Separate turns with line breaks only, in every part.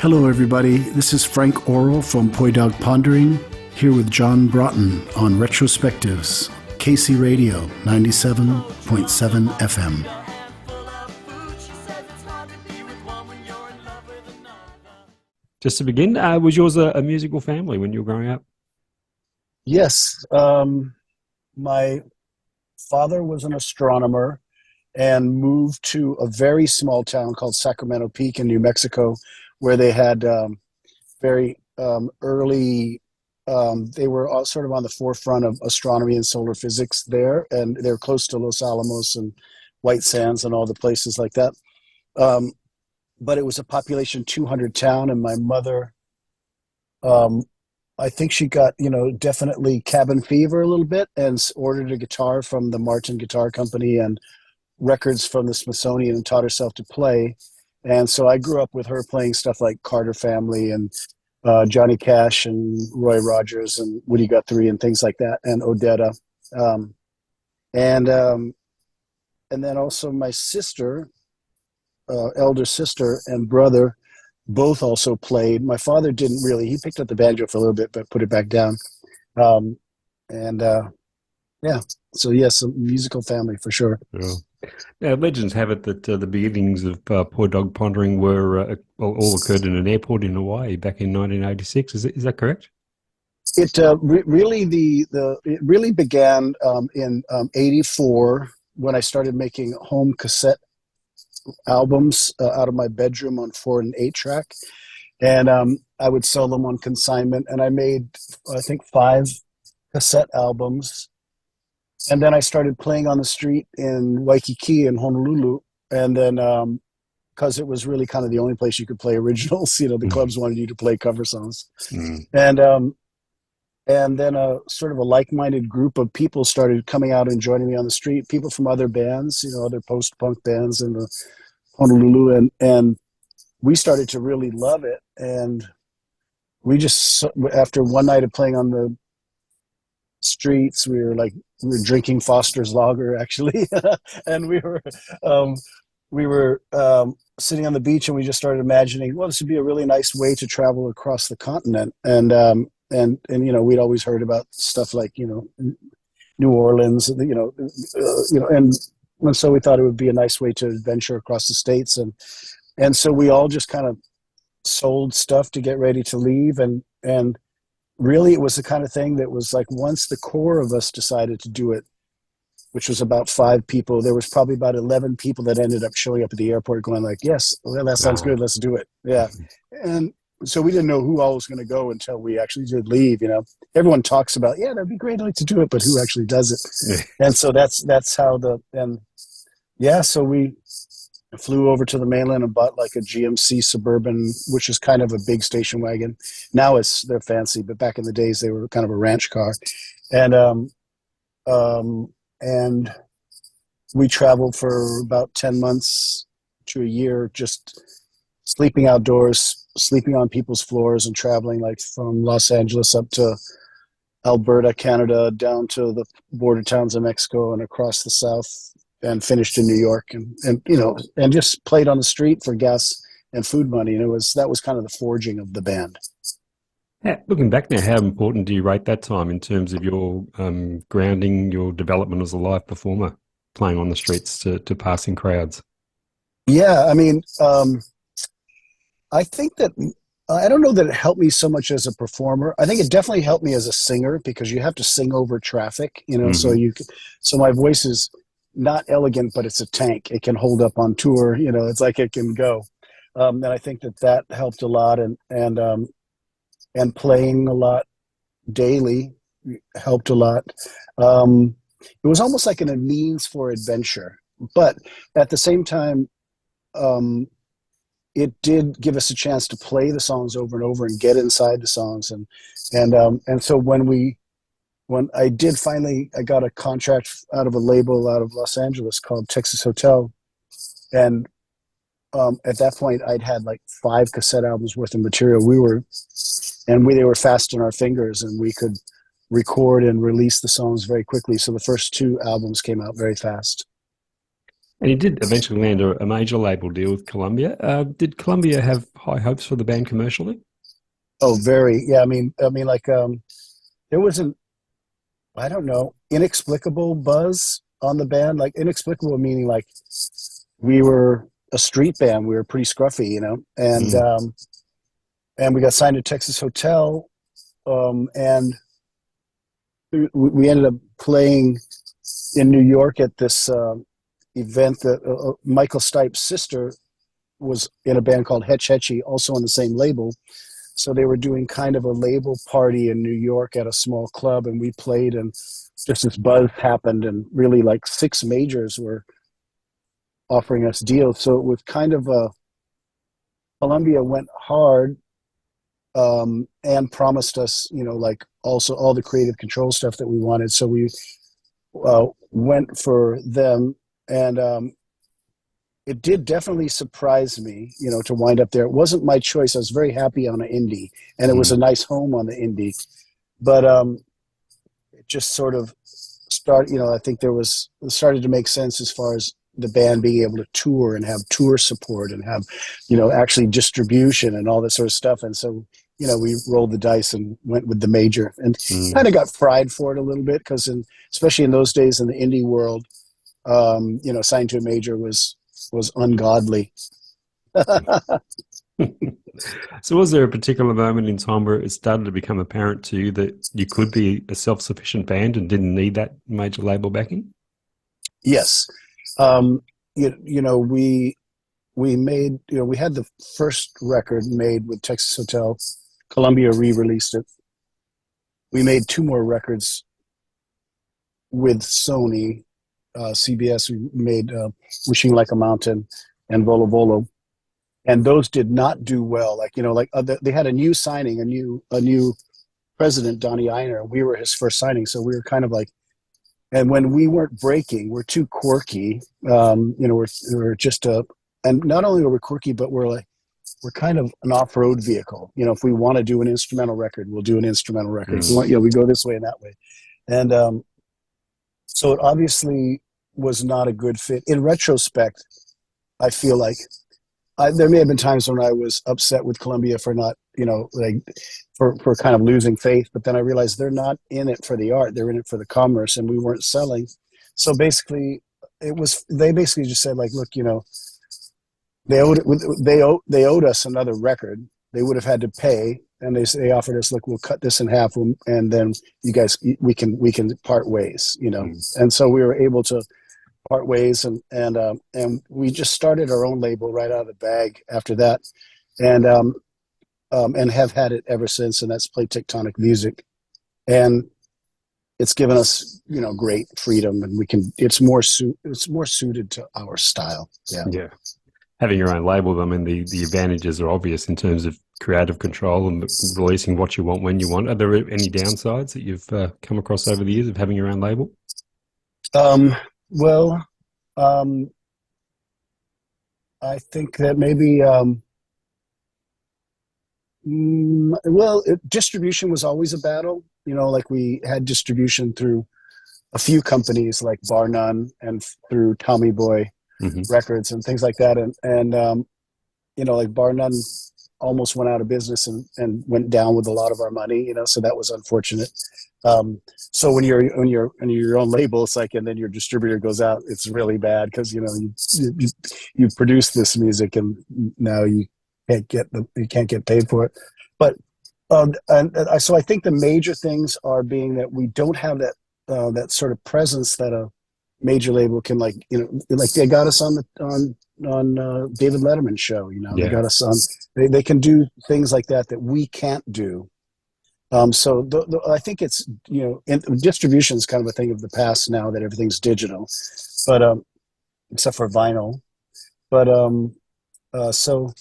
Hello, everybody. This is Frank Orrall from Dog Pondering, here with John Broughton on Retrospectives, KC Radio 97.7 FM.
Just to begin, was yours a musical family when you were growing up?
Yes. My father was an astronomer and moved to a very small town called Sacramento Peak in New Mexico, where they had very early, they were all sort of on the forefront of astronomy and solar physics there, and they're close to Los Alamos and White Sands and all the places like that. But it was a population 200 town, and my mother, I think she got, definitely cabin fever a little bit and ordered a guitar from the Martin Guitar Company and records from the Smithsonian and taught herself to play. And so I grew up with her playing stuff like Carter Family and Johnny Cash and Roy Rogers and Woody Guthrie and things like that, and Odetta. And then also my sister, elder sister and brother, both also played. My father didn't really. He picked up the banjo for a little bit, but put it back down. Yeah. So yes, a musical family for sure.
Yeah. Now, legends have it that the beginnings of Poor Dog Pondering were all occurred in an airport in Hawaii back in 1986. Is that correct?
It really began in '84 when I started making home cassette albums out of my bedroom on 4 and 8 track, and I would sell them on consignment. And I made, I think, 5 cassette albums. And then I started playing on the street in Waikiki in Honolulu. And then, because it was really kind of the only place you could play originals, the clubs wanted you to play cover songs. And then a sort of a like-minded group of people started coming out and joining me on the street, people from other bands, other post-punk bands in Honolulu. And we started to really love it. And we just, after one night of playing on the streets, we were drinking Foster's Lager actually, and we were sitting on the beach, and we just started imagining, well, this would be a really nice way to travel across the continent. And we'd always heard about stuff like New Orleans, and so we thought it would be a nice way to adventure across the states, and so we all just kind of sold stuff to get ready to leave, and really, it was the kind of thing that was like, once the core of us decided to do it, which was about 5 people, there was probably about 11 people that ended up showing up at the airport going like, yes, well, that sounds good, let's do it. Yeah. And so we didn't know who all was going to go until we actually did leave. Everyone talks about, yeah, that'd be great, I'd like to do it, but who actually does it? And so that's how so we flew over to the mainland and bought like a GMC Suburban, which is kind of a big station wagon. Now they're fancy, but back in the days they were kind of a ranch car. And we traveled for about 10 months to a year, just sleeping outdoors, sleeping on people's floors, and traveling like from Los Angeles up to Alberta, Canada, down to the border towns of Mexico and across the South, and finished in New York, and just played on the street for gas and food money. And that was kind of the forging of the band.
Yeah, looking back now, how important do you rate that time in terms of your grounding, your development as a live performer, playing on the streets to passing crowds?
Yeah, I mean, I think that, I don't know that it helped me so much as a performer. I think it definitely helped me as a singer, because you have to sing over traffic, so my voice is not elegant, but it's a tank. It can hold up on tour. It's like it can go. And I think that helped a lot, and playing a lot daily helped a lot. It was almost like a means for adventure, but at the same time, it did give us a chance to play the songs over and over and get inside the songs. And so when I did finally, I got a contract out of a label out of Los Angeles called Texas Hotel. And at that point, I'd had like 5 cassette albums worth of material. They were fast in our fingers, and we could record and release the songs very quickly. So the first 2 albums came out very fast.
And you did eventually land a major label deal with Columbia. Did Columbia have high hopes for the band commercially?
Oh, very. Yeah, I mean, like there was an, I don't know, inexplicable buzz on the band. Like inexplicable meaning like we were a street band. We were pretty scruffy,
Mm.
and we got signed to Texas Hotel, and we ended up playing in New York at this event that Michael Stipe's sister was in a band called Hetch Hetchy, also on the same label. So they were doing kind of a label party in New York at a small club, and we played, and just this buzz happened, and really like 6 majors were offering us deals. So it was kind of a Columbia went hard, and promised us, like also all the creative control stuff that we wanted. So we went for them, and it did definitely surprise me, to wind up there. It wasn't my choice. I was very happy on an indie, and it was
Mm.
a nice home on the indie, but it just sort of started. I think it started to make sense as far as the band being able to tour and have tour support and have, actually distribution and all that sort of stuff. And so, we rolled the dice and went with the major, and
Mm.
kind of got fried for it a little bit because, especially in those days in the indie world, signed to a major was ungodly.
So was there a particular moment in time where it started to become apparent to you that you could be a self-sufficient band and didn't need that major label backing?
Yes. We made, we had the first record made with Texas Hotel. Columbia re-released it. We made 2 more records with Sony, CBS. We made Wishing Like a Mountain and Volo Volo, and those did not do well. Like, they had a new signing, a new president, Donnie Ienner. We were his first signing, so we were kind of like, and when we weren't breaking, we're too quirky. We're just and not only are we quirky, but we're kind of an off-road vehicle. If we want to do an instrumental record, we'll do an instrumental record. If we
Mm.
want, we go this way and that way. And so it obviously was not a good fit. In retrospect, I feel like there may have been times when I was upset with Columbia for not, like for kind of losing faith. But then I realized they're not in it for the art; they're in it for the commerce, and we weren't selling. So basically, they basically just said like, look, they owed us another record. They would have had to pay, and they offered us, look, we'll cut this in half, and then you guys, we can part ways,
Mm.
And so we were able to part ways, and we just started our own label right out of the bag after that, and and have had it ever since, and that's Play Tectonic Music, and it's given us great freedom, and it's more suited to our style. Yeah.
Yeah. Having your own label, I mean, the advantages are obvious in terms of creative control and releasing what you want when you want. Are there any downsides that you've come across over the years of having your own label?
Well, I think that maybe distribution was always a battle. Like we had distribution through a few companies like Bar None and through Tommy Boy
Mm-hmm.
Records and things like that, and like Bar None almost went out of business and went down with a lot of our money. So that was unfortunate. So when you're your own label, it's like, and then your distributor goes out, it's really bad because you produce this music and now you can't get paid for it. But so I think the major things are being that we don't have that sort of presence that a major label can, like they got us on David Letterman's show. They
Yeah.
got us on. They can do things like that we can't do. So I think it's distribution is kind of a thing of the past now that everything's digital, but except for vinyl. But so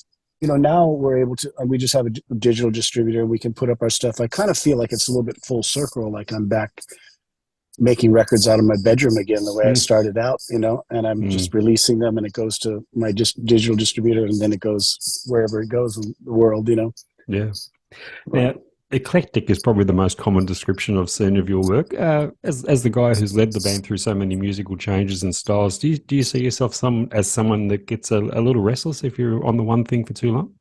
now we're able to. We just have a digital distributor. We can put up our stuff. I kind of feel like it's a little bit full circle. Like I'm back making records out of my bedroom again, the way I started out. And I'm just releasing them, and it goes to my digital distributor, and then it goes wherever it goes in the world.
Yeah. Now, eclectic is probably the most common description I've seen of your work. As the guy who's led the band through so many musical changes and styles, do you see yourself as someone that gets a little restless if you're on the one thing for too long?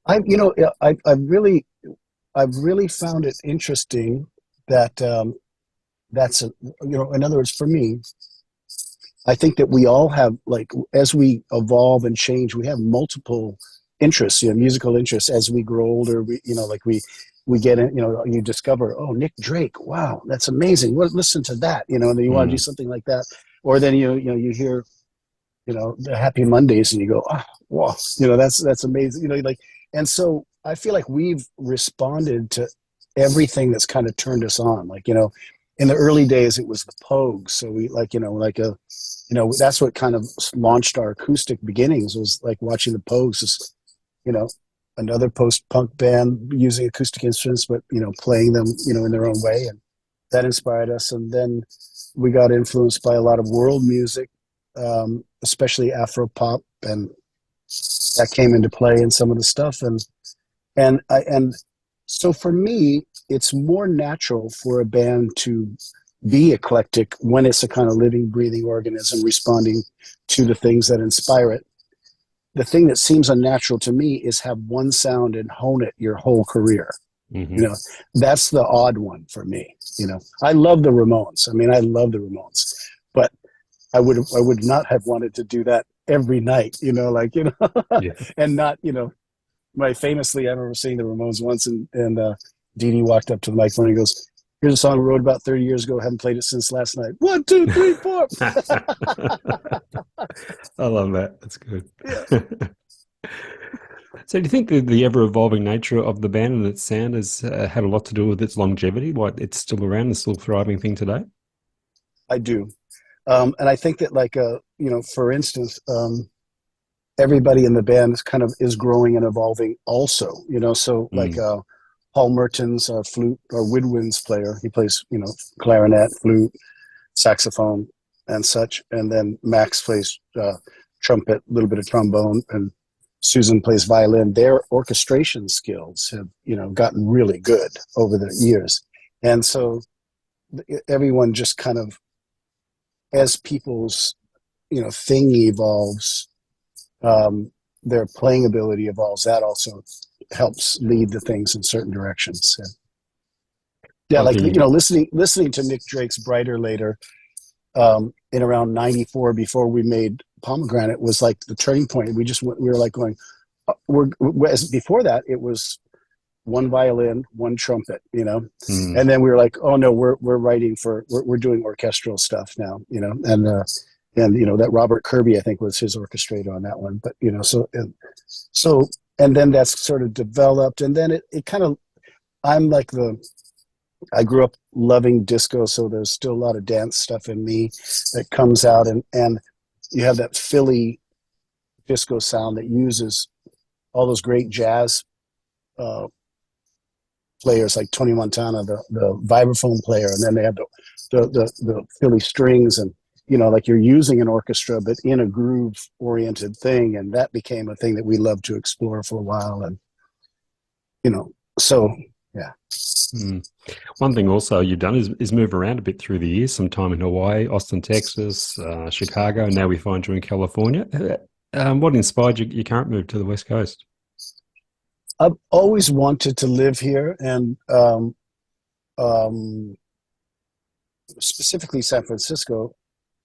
I've really found it interesting that that's a, in other words, for me, I think that we all have, like, as we evolve and change, we have multiple interests, musical interests. As we grow older, we get in, you discover, oh, Nick Drake, wow, that's amazing. Well, listen to that, and then you want to do
Mm.
something like that, or then you hear, the Happy Mondays, and you go, oh, wow, that's amazing, and so I feel like we've responded to everything that's kind of turned us on, like, in the early days it was the Pogues, so we that's what kind of launched our acoustic beginnings, was like watching the Pogues, you know another post-punk band using acoustic instruments, but playing them in their own way, and that inspired us. And then we got influenced by a lot of world music, especially Afro pop, and that came into play in some of the stuff. And so for me, it's more natural for a band to be eclectic when it's a kind of living, breathing organism responding to the things that inspire it. The thing that seems unnatural to me is have one sound and hone it your whole career.
Hmm.
That's the odd one for me. I love the Ramones. I mean, I love the Ramones, but I would not have wanted to do that every night,
Yeah.
and not, famously, I remember seeing the Ramones once, and Dee Dee walked up to the microphone and he goes, "Here's a song we wrote about 30 years ago. Haven't played it since last night. 1, 2, 3, 4."
I love that. That's good.
Yeah.
So, do you think the ever evolving nature of the band and its sound has had a lot to do with its longevity? Why it's still around and still a thriving thing today?
I do. And I think that, like, for instance, everybody in the band is growing and evolving also, so like,
Mm.
Paul Merton's flute or woodwinds player. He plays, clarinet, flute, saxophone, and such. And then Max plays trumpet, a little bit of trombone, and Susan plays violin. Their orchestration skills have, gotten really good over the years. And so everyone just kind of, as people's, thing evolves, their playing ability evolves. That also helps lead the things in certain directions. Yeah,
Like
like,
the
listening to Nick Drake's "Brighter Later" in around '94, before we made Pomegranate, was like the turning point. We were like going, before that it was one violin, one trumpet,
mm,
and then we were like, oh no, we're writing we're doing orchestral stuff now, and that Robert Kirby, I think, was his orchestrator on that one. But so and then that's sort of developed, and then it kind of, I'm like I grew up loving disco, so there's still a lot of dance stuff in me that comes out, and you have that Philly disco sound that uses all those great jazz uh, players like Tony Montana, the vibraphone player, and then they have the Philly strings, and like you're using an orchestra but in a groove oriented thing, and that became a thing that we loved to explore for a while, and so yeah.
mm. One thing also you've done is move around a bit through the years. Some time in Hawaii, Austin, Texas, Chicago. Now we find you in California. What inspired your current move to the West Coast?
I've always wanted to live here, and um, specifically San Francisco.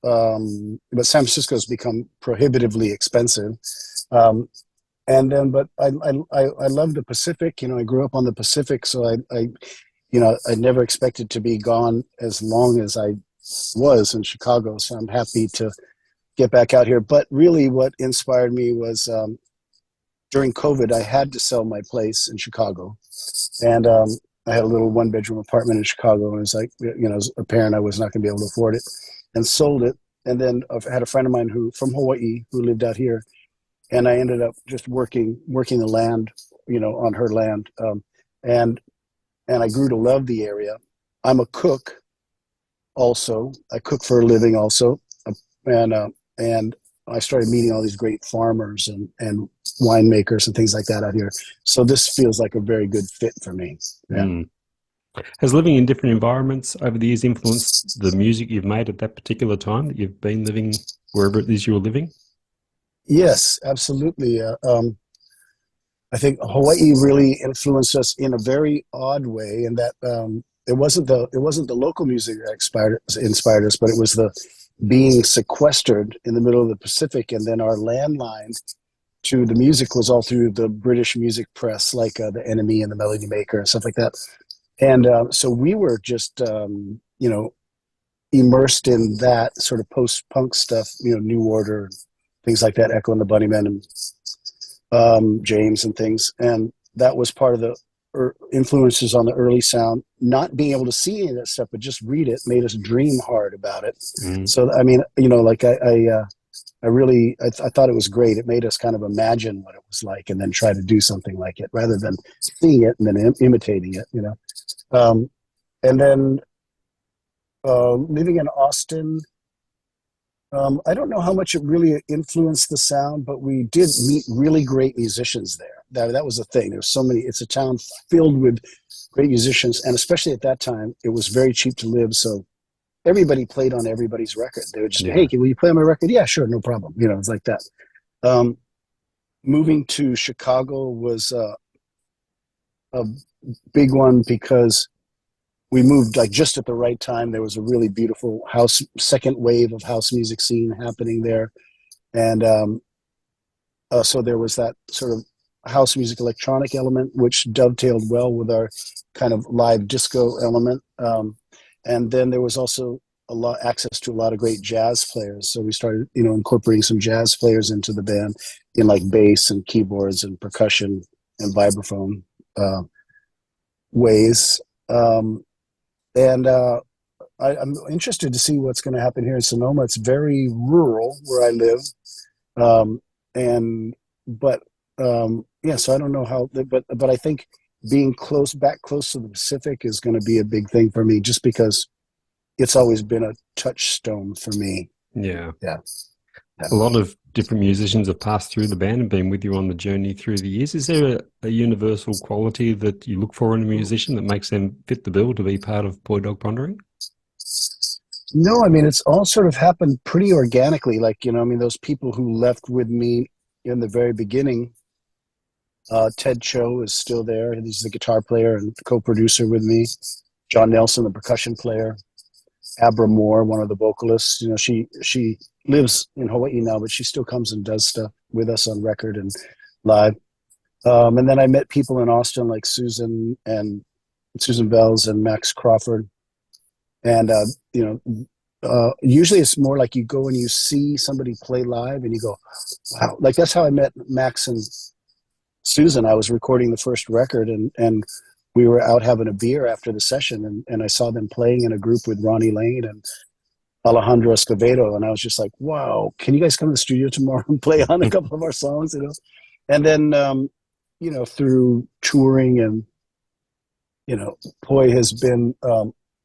But San Francisco has become prohibitively expensive. Um, but I love the Pacific. I grew up on the Pacific, so I never expected to be gone as long as I was in Chicago. So I'm happy to get back out here. But really, what inspired me was, during COVID, I had to sell my place in Chicago, and I had a little one-bedroom apartment in Chicago, and it was like, as a parent, I was not going to be able to afford it, and sold it. And then I had a friend of mine from Hawaii who lived out here, and I ended up just working the land, on her land, and I grew to love the area. I'm a cook also. I cook for a living also, and I started meeting all these great farmers and winemakers and things like that out here. So this feels like a very good fit for me. Yeah.
Mm. Has living in different environments over the years influenced the music you've made at that particular time that you've been living wherever it is you were living?
Yes, absolutely. I think Hawaii really influenced us in a very odd way, in that it wasn't the local music that inspired us, but it was the being sequestered in the middle of the Pacific, and then our landline to the music was all through the British music press, like the Enemy and the Melody Maker and stuff like that. And so we were just immersed in that sort of post-punk stuff, New Order, things like that, Echo and the Bunnymen, and James and things, and that was part of the influences on the early sound. Not being able to see any of that stuff, but just read it, made us dream hard about it.
Mm.
So I mean, like I thought it was great. It made us kind of imagine what it was like, and then try to do something like it, rather than seeing it and then imitating it. And then living in Austin. I don't know how much it really influenced the sound, but we did meet really great musicians there. That was the thing. There's so many. It's a town filled with great musicians, and especially at that time, it was very cheap to live. So everybody played on everybody's record. They would just, hey, will you play on my record? Yeah, sure, no problem. It's like that. Moving to Chicago was a big one, because we moved like just at the right time. There was a really beautiful second wave of house music scene happening there. And so there was that sort of house music electronic element, which dovetailed well with our kind of live disco element. And then there was also access to a lot of great jazz players. So we started, incorporating some jazz players into the band, in like bass and keyboards and percussion and vibraphone ways. And I'm interested to see what's going to happen here in Sonoma. It's very rural where I live, so I don't know how. But I think being back close to the Pacific is going to be a big thing for me, just because it's always been a touchstone for me.
Yeah.
Yeah.
A lot of different musicians have passed through the band and been with you on the journey through the years. Is there a universal quality that you look for in a musician that makes them fit the bill to be part of Dog Pondering?
No, I mean, it's all sort of happened pretty organically. Like, those people who left with me in the very beginning, Ted Cho is still there. He's the guitar player and co-producer with me. John Nelson, the percussion player. Abra Moore, one of the vocalists. She lives in Hawaii now, but she still comes and does stuff with us on record and live. And then I met people in Austin like Susan Bells and Max Crawford. And, usually it's more like you go and you see somebody play live and you go, wow. Like that's how I met Max and Susan. I was recording the first record, and we were out having a beer after the session, and I saw them playing in a group with Ronnie Lane and Alejandro Escovedo, and I was just like, wow, can you guys come to the studio tomorrow and play on a couple of our songs? And then through touring and Poi has been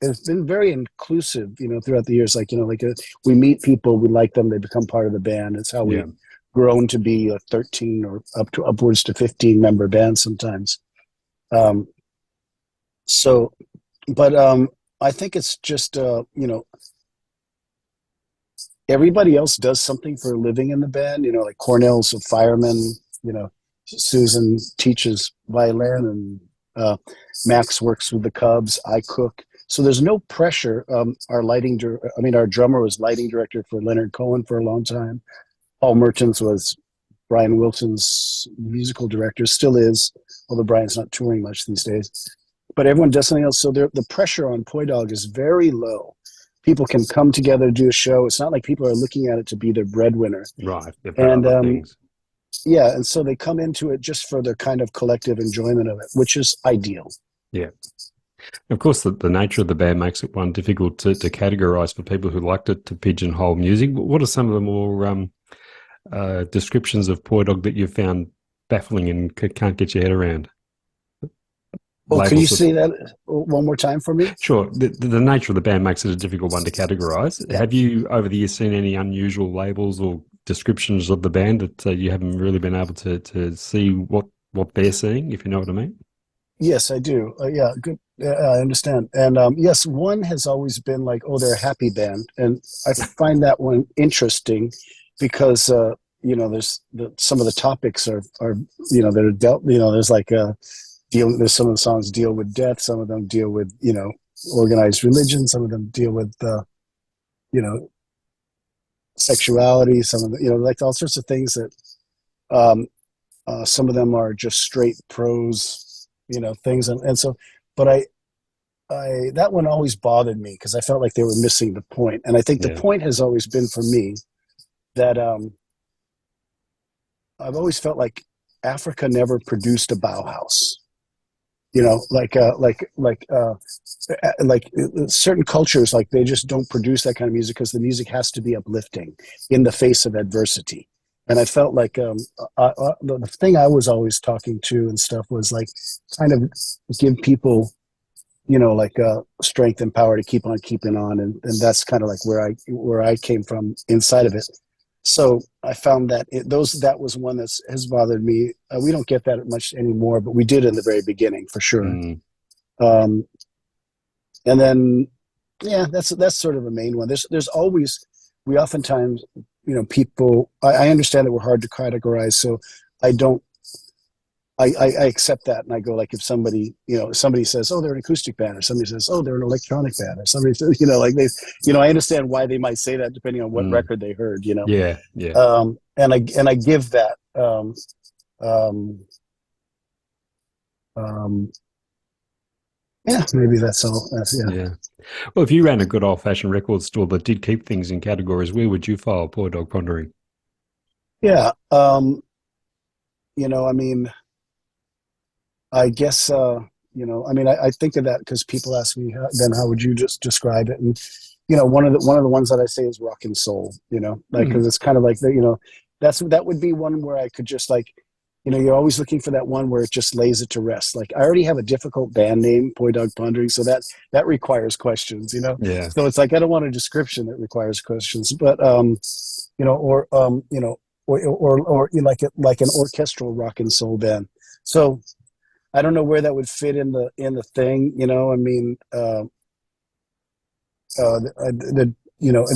it's been very inclusive throughout the years. We meet people, we like them, they become part of the band. It's how we've grown to be a 13 or upwards to 15 member band sometimes. I think it's just everybody else does something for a living in the band. Like Cornell's a fireman. Susan teaches violin, and Max works with the Cubs. I cook. So there's no pressure. Our drummer was lighting director for Leonard Cohen for a long time. Paul Mertens was Brian Wilson's musical director, still is, although Brian's not touring much these days. But everyone does something else. So the pressure on Poi Dog is very low. People can come together, do a show. It's not like people are looking at it to be their breadwinner.
Right.
And things. Yeah, and so they come into it just for their kind of collective enjoyment of it, which is ideal.
Yeah. Of course, the nature of the band makes it one difficult to categorize for people who like to pigeonhole music. What are some of the more descriptions of Poi Dog that you've found baffling and can't get your head around?
Well, can you say that one more time for me?
Sure. The nature of the band makes it a difficult one to categorize. Yeah. Have you, over the years, seen any unusual labels or descriptions of the band that you haven't really been able to see what they're seeing, if you know what I mean?
Yes, I do. Yeah, good. I understand. And yes, one has always been like, oh, they're a happy band, and I find that one interesting because there's some of the topics are that are dealt. There's like there's some of the songs deal with death, some of them deal with organized religion, some of them deal with you know sexuality, some of the like all sorts of things that um, some of them are just straight prose, things, and so. But I that one always bothered me because I felt like they were missing the point, and I think the
Yeah.
point has always been for me that I've always felt like Africa never produced a Bauhaus. Like certain cultures, like they just don't produce that kind of music because the music has to be uplifting in the face of adversity. And I felt like the thing I was always talking to and stuff was like kind of give people, like strength and power to keep on keeping on, and that's kind of like where I came from inside of it. So I found that that was one that has bothered me. We don't get that much anymore, but we did in the very beginning for sure.
Mm.
Um, and then, yeah, that's sort of the main one. There's always we oftentimes people. I understand that we're hard to categorize, so I don't. I accept that, and I go like if somebody says, oh, they're an acoustic band, or somebody says, oh, they're an electronic band, or somebody says, like they, I understand why they might say that depending on what
Mm.
record they heard,
Yeah, yeah.
And I give that. Um, um, yeah, maybe that's all. Yeah,
Yeah. Well, if you ran a good old-fashioned record store that did keep things in categories, where would you file Poor Dog Pondering?
yeah. I mean, I guess I mean, I think of that because people ask me, then how would you just describe it? And one of the ones that I say is rock and soul. Like
Mm.
because it's kind of like that would be one where I could just like, you're always looking for that one where it just lays it to rest. Like I already have a difficult band name, Poi Dog Pondering, so that requires questions.
Yeah.
So it's like I don't want a description that requires questions, but or like an orchestral rock and soul band. So I don't know where that would fit in the thing. I mean, and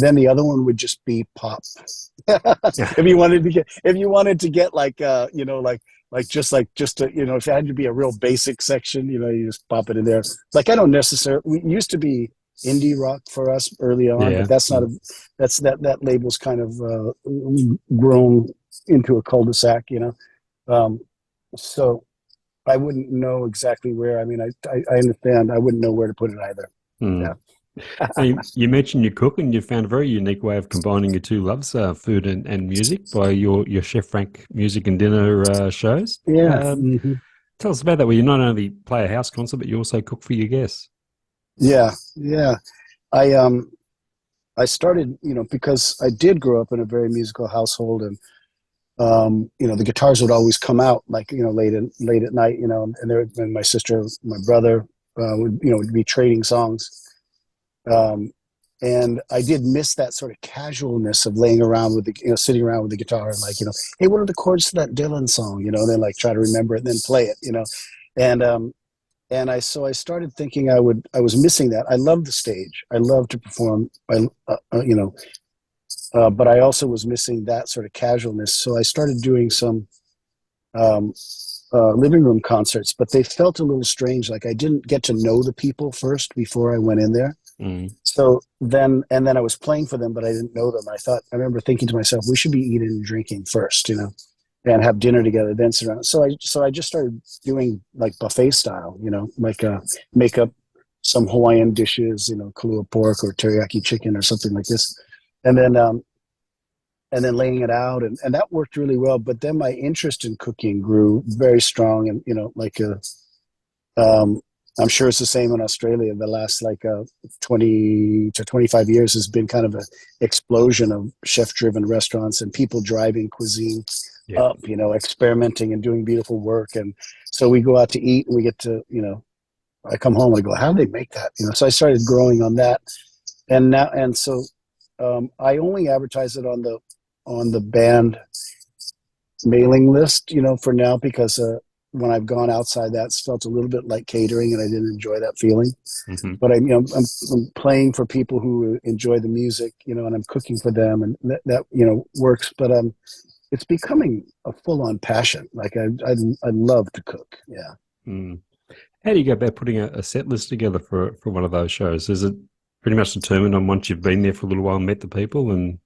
then the other one would just be pop. If you wanted to get like just to, if it had to be a real basic section, you just pop it in there. Like I don't necessarily. We used to be indie rock for us early on, but
Yeah.
that's not a that label's kind of grown into a cul-de-sac. So I wouldn't know exactly where. I mean, I understand. I wouldn't know where to put it either.
Mm.
Yeah.
Now, you mentioned you cook, and you found a very unique way of combining your two loves, food and music, by your Chef Frank music and dinner shows.
Yeah. Hmm.
Tell us about that, where you not only play a house concert, but you also cook for your guests.
Yeah. Yeah. I started, because I did grow up in a very musical household, and the guitars would always come out like late at night, and my sister, my brother would be trading songs. Um, and I did miss that sort of casualness of laying around with sitting around with the guitar and like, hey, what are the chords to that Dylan song? And then like try to remember it and then play it. And so I started thinking I was missing that. I love the stage. I love to perform. But I also was missing that sort of casualness. So I started doing some um, living room concerts, but they felt a little strange. Like I didn't get to know the people first before I went in there.
Mm.
So then I was playing for them, but I didn't know them. I remember thinking to myself, we should be eating and drinking first, and have dinner together, then sit around. So I just started doing like buffet style, like make up some Hawaiian dishes, Kahlua pork or teriyaki chicken or something like this, and then laying it out, and that worked really well. But then my interest in cooking grew very strong, and I'm sure it's the same in Australia. The last 20 to 25 years has been kind of an explosion of chef-driven restaurants and people driving cuisine
Yeah.
up, experimenting and doing beautiful work. And so we go out to eat and we get to, I come home and I go, how do they make that? So I started growing on that. And so I only advertise it on on the band mailing list, for now, because when I've gone outside, that's felt a little bit like catering, and I didn't enjoy that feeling.
Hmm.
But I'm playing for people who enjoy the music, and I'm cooking for them, and that works. But it's becoming a full-on passion. Like I love to cook. Yeah.
Mm. How do you go about putting a set list together for one of those shows? Is it pretty much determined on once you've been there for a little while and met the people? And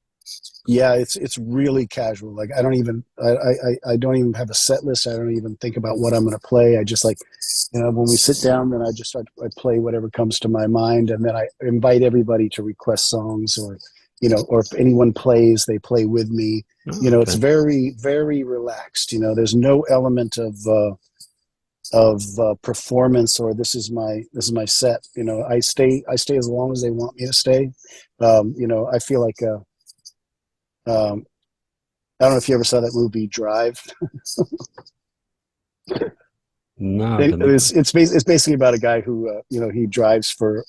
Yeah, it's really casual. Like I don't even have a set list. I don't even think about what I'm going to play. I just like, when we sit down, then I play whatever comes to my mind, and then I invite everybody to request songs, or if anyone plays, they play with me. It's
okay.
very, very relaxed. There's no element of performance, or this is my set. I stay as long as they want me to stay. I feel like um, I don't know if you ever saw that movie Drive.
No, I
It,
don't.
it's basically about a guy who he drives for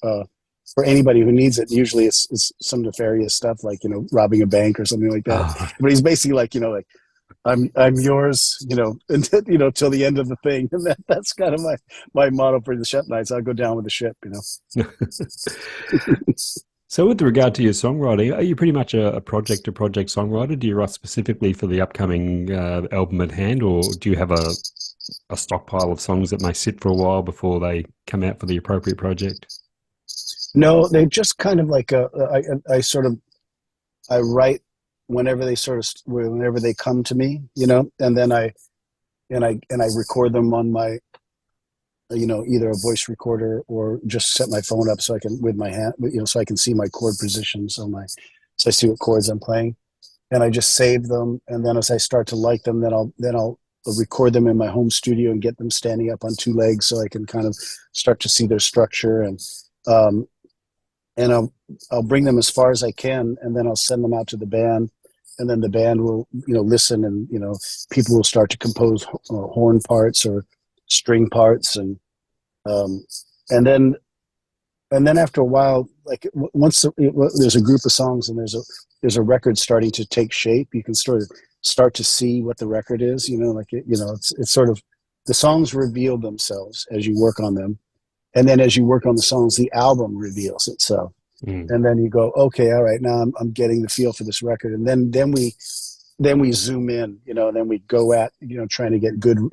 anybody who needs it. Usually it's some nefarious stuff, like robbing a bank or something like that.
Oh,
But he's basically like like, I'm yours, until, till the end of the thing. And that's kind of my motto for the ship nights. I'll go down with the ship.
so with regard to your songwriting, are you pretty much a project-to-project songwriter? Do you write specifically for the upcoming album at hand, or do you have a stockpile of songs that may sit for a while before they come out for the appropriate project?
No, they just kind of like I sort of I write whenever they come to me, and then I record them on my either a voice recorder or just set my phone up so I can with my hand, so I can see my chord positions so I see what chords I'm playing, and I just save them, and then as I start to like them, then I'll record them in my home studio and get them standing up on two legs so I can kind of start to see their structure, um, and I'll bring them as far as I can, and then I'll send them out to the band, and then the band will listen, and people will start to compose horn parts or string parts, um, and then after a while, like once there's a group of songs and there's a record starting to take shape, you can sort of start to see what the record is. It's sort of, the songs reveal themselves as you work on them, and then as you work on the songs, the album reveals itself.
Mm.
And then you go, okay, all right, now I'm getting the feel for this record, and then we zoom in, and then we go at trying to get good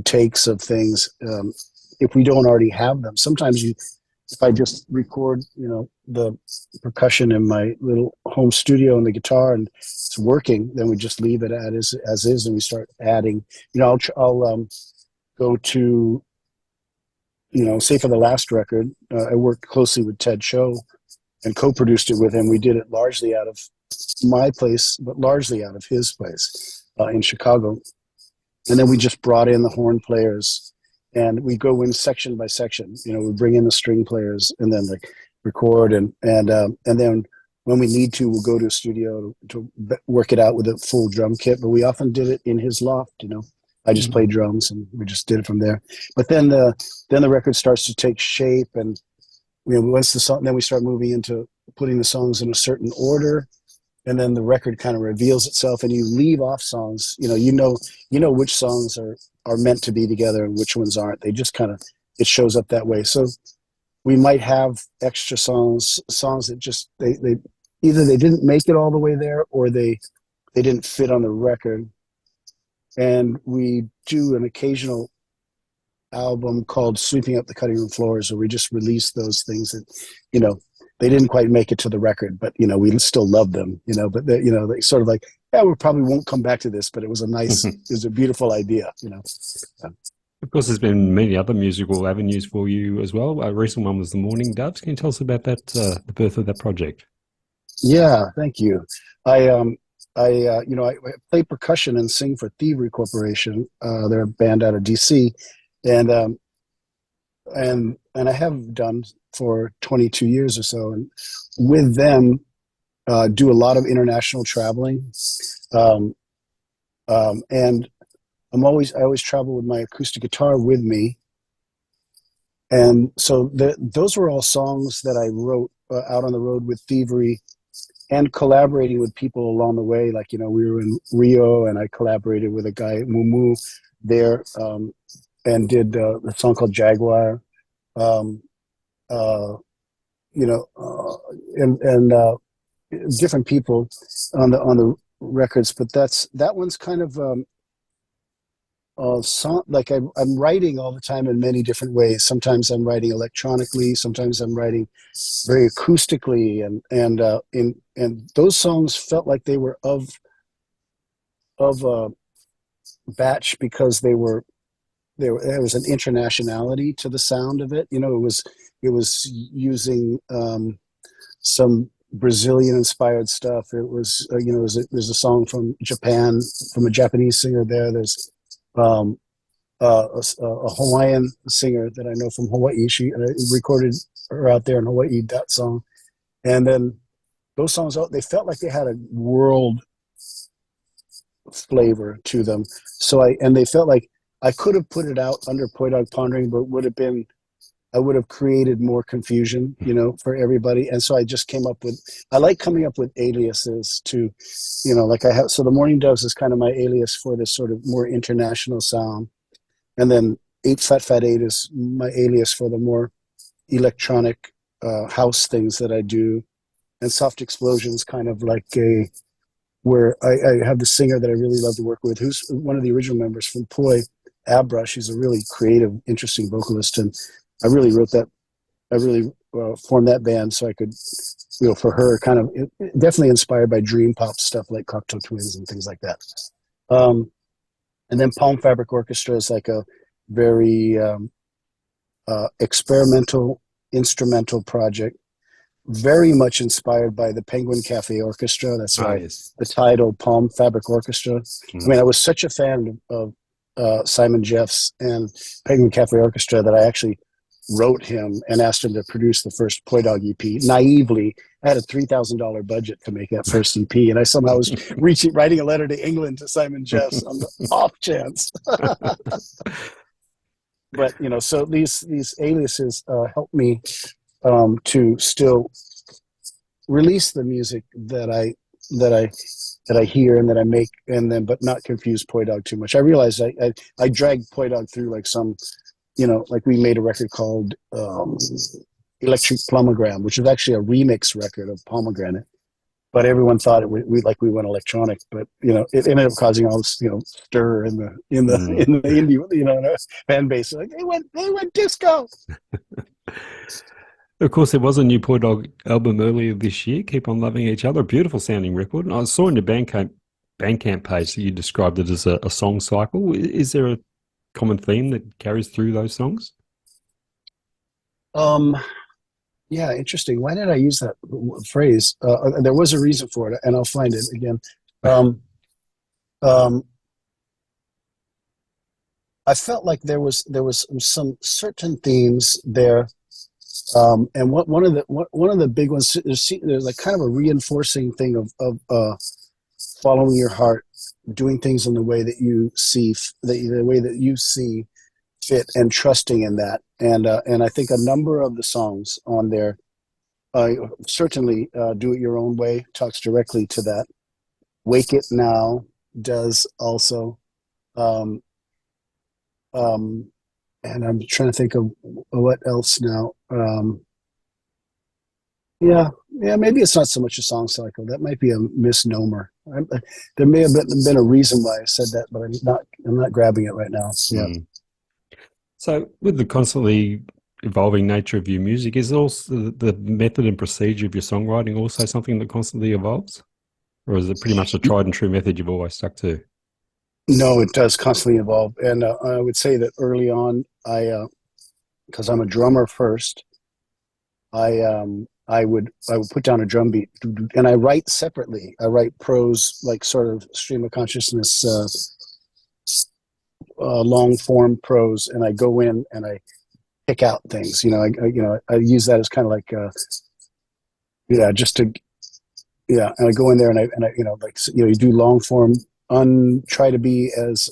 takes of things. If we don't already have them, sometimes if I just record the percussion in my little home studio and the guitar and it's working, then we just leave it as is, and we start adding. I'll go to say for the last record, I worked closely with Ted Cho and co-produced it with him. We did it largely out of my place, but largely out of his place in Chicago. And then we just brought in the horn players, and we go in section by section. We bring in the string players, and then record, and then when we need to, we'll go to a studio to work it out with a full drum kit. But we often did it in his loft. I just played drums, and we just did it from there. But then the record starts to take shape, and once the song, then we start moving into putting the songs in a certain order, and then the record kind of reveals itself, and you leave off songs. Which songs are meant to be together and which ones aren't. They just kind of, it shows up that way. So we might have extra songs that just they either they didn't make it all the way there, or they didn't fit on the record. And we do an occasional album called Sweeping Up the Cutting Room Floors, where we just release those things that they didn't quite make it to the record, but we still love them. But they sort of like, yeah, we probably won't come back to this, but it was a beautiful idea. Yeah.
Of course, there's been many other musical avenues for you as well. A recent one was the Morning Doves. Can you tell us about that, the birth of that project?
Yeah, thank you. I play percussion and sing for Thievery Corporation. They're a band out of DC, and I have done for 22 years or so, and with them do a lot of international traveling, and I always travel with my acoustic guitar with me, and so those were all songs that I wrote out on the road with Thievery and collaborating with people along the way. Like, we were in Rio, and I collaborated with a guy, Mumu, there, and did a song called Jaguar. Um, uh, and different people on the records, but that one's kind of song. Like I'm writing all the time in many different ways. Sometimes I'm writing electronically. Sometimes I'm writing very acoustically, and those songs felt like they were of a batch because there was an internationality to the sound of it. It was using some Brazilian inspired stuff. It was there's a song from Japan from a Japanese singer there. There's a Hawaiian singer that I know from Hawaii. She recorded her out there in Hawaii, that song. And then those songs, they felt like they had a world flavor to them. And they felt like I could have put it out under Dog Pondering, but I would have created more confusion, for everybody. And so I just I like coming up with aliases to, so the Morning Doves is kind of my alias for this sort of more international sound. And then 8 Fat Fat 8 is my alias for the more electronic house things that I do. And Soft Explosions kind of like where I have the singer that I really love to work with, who's one of the original members from Poi, Abra. She's a really creative, interesting vocalist. And I really formed that band so I could, for her, kind of definitely inspired by dream pop stuff like Cocteau Twins and things like that. And then Palm Fabric Orchestra is like a very experimental instrumental project, very much inspired by the Penguin Cafe Orchestra. That's why the title Palm Fabric Orchestra. I mean, I was such a fan of Simon Jeffs and Penguin Cafe Orchestra that I actually wrote him and asked him to produce the first Poi Dog EP. Naively, I had a $3,000 budget to make that first EP, and I somehow was writing a letter to England to Simon Jeffs on the off chance. But so these aliases help me to still release the music that I hear and that I make, but not confuse Poi Dog too much. I realized I dragged Poi Dog through like some. Like we made a record called Electric Plumogram, which is actually a remix record of Pomegranate. But everyone thought we went electronic, but it ended up causing all this stir in the indie fan base. Like they went disco.
Of course, there was a new Poi Dog album earlier this year, Keep On Loving Each Other, a beautiful sounding record. And I saw on your Bandcamp page that you described it as a song cycle. Is there a common theme that carries through those songs?
Yeah, interesting. Why did I use that phrase? There was a reason for it, and I'll find it again. I felt like there was some certain themes there, and one of the big ones there's like kind of a reinforcing thing of following your heart, doing things in the way that you see, the way that you see fit, and trusting in that. And I think a number of the songs on there, certainly Do It Your Own Way talks directly to that. Wake It Now does also. And I'm trying to think of what else now. Yeah, maybe it's not so much a song cycle. That might be a misnomer. There may have been a reason why I said that, but I'm not grabbing it right now. Yeah.
So with the constantly evolving nature of your music, is also the method and procedure of your songwriting also something that constantly evolves? Or is it pretty much a tried and true method you've always stuck to?
No, it does constantly evolve. And I would say that early on, because I'm a drummer first, I would put down a drum beat, and I write separately. I write prose, like sort of stream of consciousness, long form prose, and I go in and I pick out things. I use that as kind of like, just to, and I go in there and I you do long form. Try to be as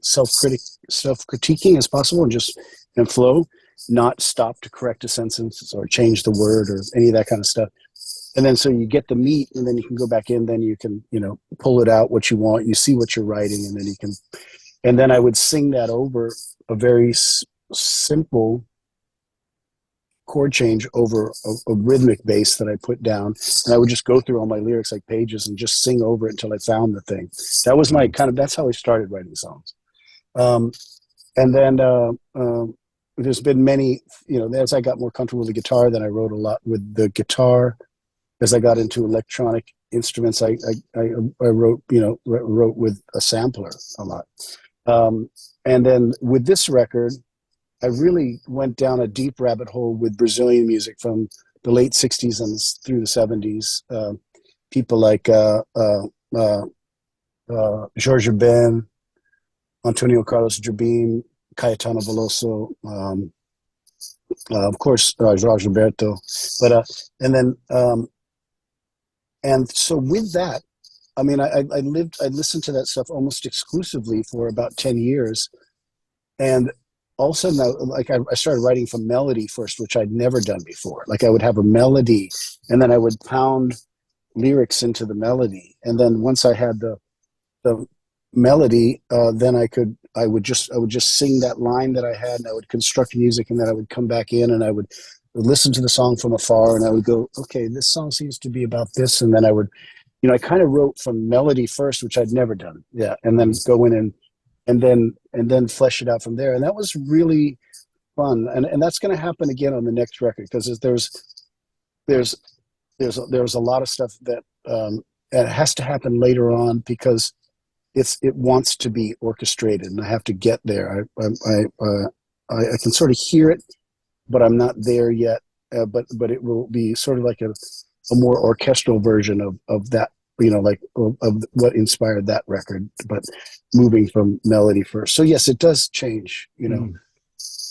self-critiquing as possible, and just flow, not stop to correct a sentence or change the word or any of that kind of stuff. And then so you get the meat, and then you can go back in. Then you can, you know, pull it out what you want. You see what you're writing, and then you can. And then I would sing that over a very simple chord change over a rhythmic bass that I put down, and I would just go through all my lyrics like pages and just sing over it until I found the thing. That was my kind of. That's how I started writing songs. And then there's been many, you know, as I got more comfortable with the guitar, then I wrote a lot with the guitar. As I got into electronic instruments, I wrote, you know, wrote with a sampler a lot. And then with this record, I really went down a deep rabbit hole with Brazilian music from the late 60s and through the 70s. People like Jorge Ben, Antonio Carlos Jobim, Caetano Veloso, of course, Jorge Gilberto. But, and then, and so with that, I mean, I listened to that stuff almost exclusively for about 10 years. And all of a sudden, I started writing from melody first, which I'd never done before. Like I would have a melody, and then I would pound lyrics into the melody. And then once I had the melody, then I would just sing that line that I had, and I would construct music, and then I would come back in and I would listen to the song from afar, and I would go, okay, this song seems to be about this. And then I would, you know, I kind of wrote from melody first, which I'd never done. Yeah. And then go in and then flesh it out from there. And that was really fun. And that's going to happen again on the next record, because there's a lot of stuff that it has to happen later on, because it wants to be orchestrated, and I have to get there. I can sort of hear it, but I'm not there yet. But it will be sort of like a more orchestral version of that, you know, like of what inspired that record, but moving from melody first. So yes, it does change, you know.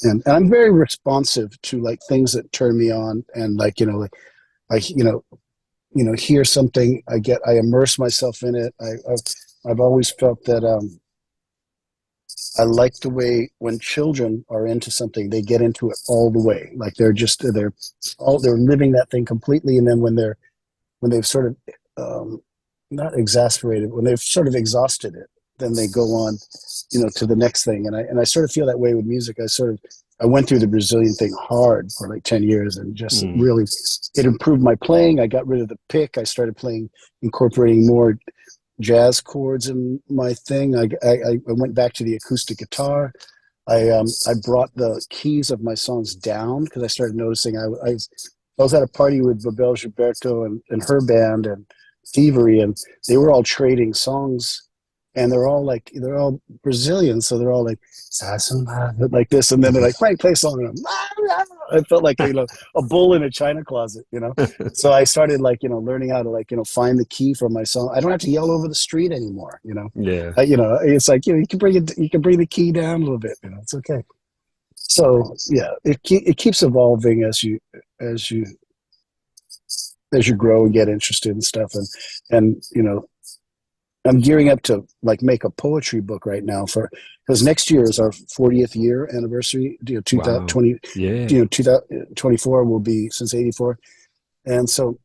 And I'm very responsive to like things that turn me on, and like, you know, like I hear something, I immerse myself in it. I've always felt that I like the way when children are into something, they get into it all the way. Like they're living that thing completely, and then when they've sort of not exasperated, when they've sort of exhausted it, then they go on, you know, to the next thing. And I sort of feel that way with music. I went through the Brazilian thing hard for like 10 years, and just really, it improved my playing. I got rid of the pick. I started incorporating more jazz chords in my thing. I went back to the acoustic guitar. I brought the keys of my songs down, because I started noticing I was at a party with Babel Gilberto and her band and Thievery, and they were all trading songs, and they're all Brazilian, so they're all like like this, and then they're like, Frank, play a song, and I felt like, you know, a bull in a china closet, you know. So I started like, you know, learning how to like, you know, find the key for my song. I don't have to yell over the street anymore, you know.
Yeah.
You know, it's like, you know, you can bring the key down a little bit, you know, it's okay. So yeah, it keeps evolving as you grow and get interested in stuff, and you know, I'm gearing up to like make a poetry book right now, because next year is our 40th year anniversary. You know, 2020,
Yeah.
you know, 2024 will be since '84, and so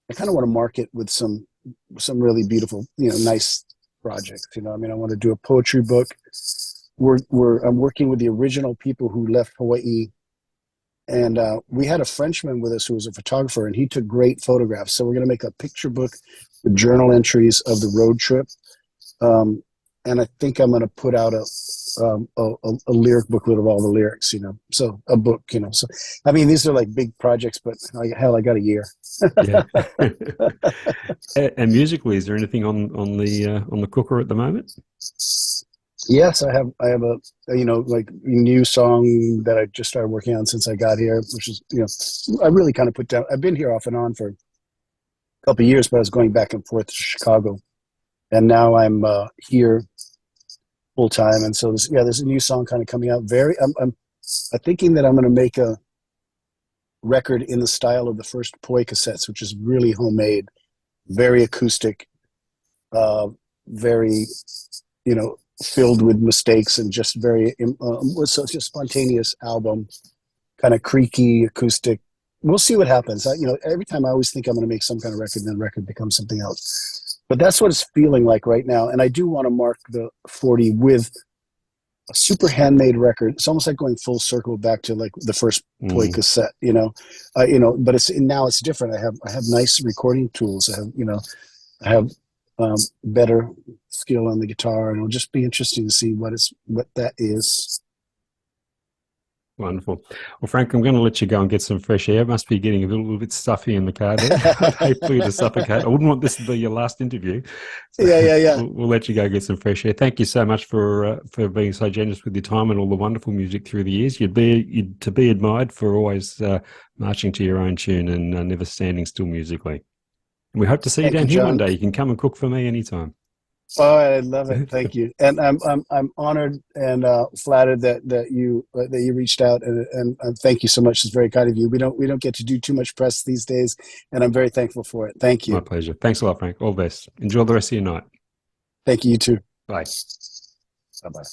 I kind of want to mark it with some really beautiful, you know, nice projects. You know, I mean, I want to do a poetry book. I'm working with the original people who left Hawaii. And we had a Frenchman with us who was a photographer, and he took great photographs. So we're going to make a picture book with journal entries of the road trip. And I think I'm going to put out a lyric booklet of all the lyrics, you know. So a book, you know. So I mean, these are like big projects, but I got a year.
Yeah. And musically, is there anything on the cooker at the moment?
Yes, I have a you know, like new song that I just started working on since I got here, which is, you know, I really kind of put down. I've been here off and on for a couple of years, but I was going back and forth to Chicago, and now I'm here full time. And so there's a new song kind of coming out. I'm thinking that I'm going to make a record in the style of the first Poi cassettes, which is really homemade, very acoustic, very, you know, filled with mistakes, and just very so it's just spontaneous album, kind of creaky acoustic, we'll see what happens. Every time I always think I'm going to make some kind of record, and then the record becomes something else. But that's what it's feeling like right now. And I do want to mark the 40 with a super handmade record. It's almost like going full circle back to like the first Poi cassette, but now it's different. I have nice recording tools. I have better skill on the guitar, and it'll just be interesting to see what that is.
Wonderful. Well, Frank, I'm going to let you go and get some fresh air. It must be getting a little bit stuffy in the car there. I'd hate for you to suffocate. I wouldn't want this to be your last interview. So
yeah.
We'll let you go get some fresh air. Thank you so much for being so generous with your time and all the wonderful music through the years. You'd to be admired for always marching to your own tune and never standing still musically. And we hope to see you down here one day. You can come and cook for me anytime.
Oh, I love it. Thank you. And I'm honored and flattered that you reached out and thank you so much. It's very kind of you. We don't get to do too much press these days, and I'm very thankful for it. Thank you.
My pleasure. Thanks a lot, Frank. All the best. Enjoy the rest of your night.
Thank you. You too.
Bye.
Bye-bye.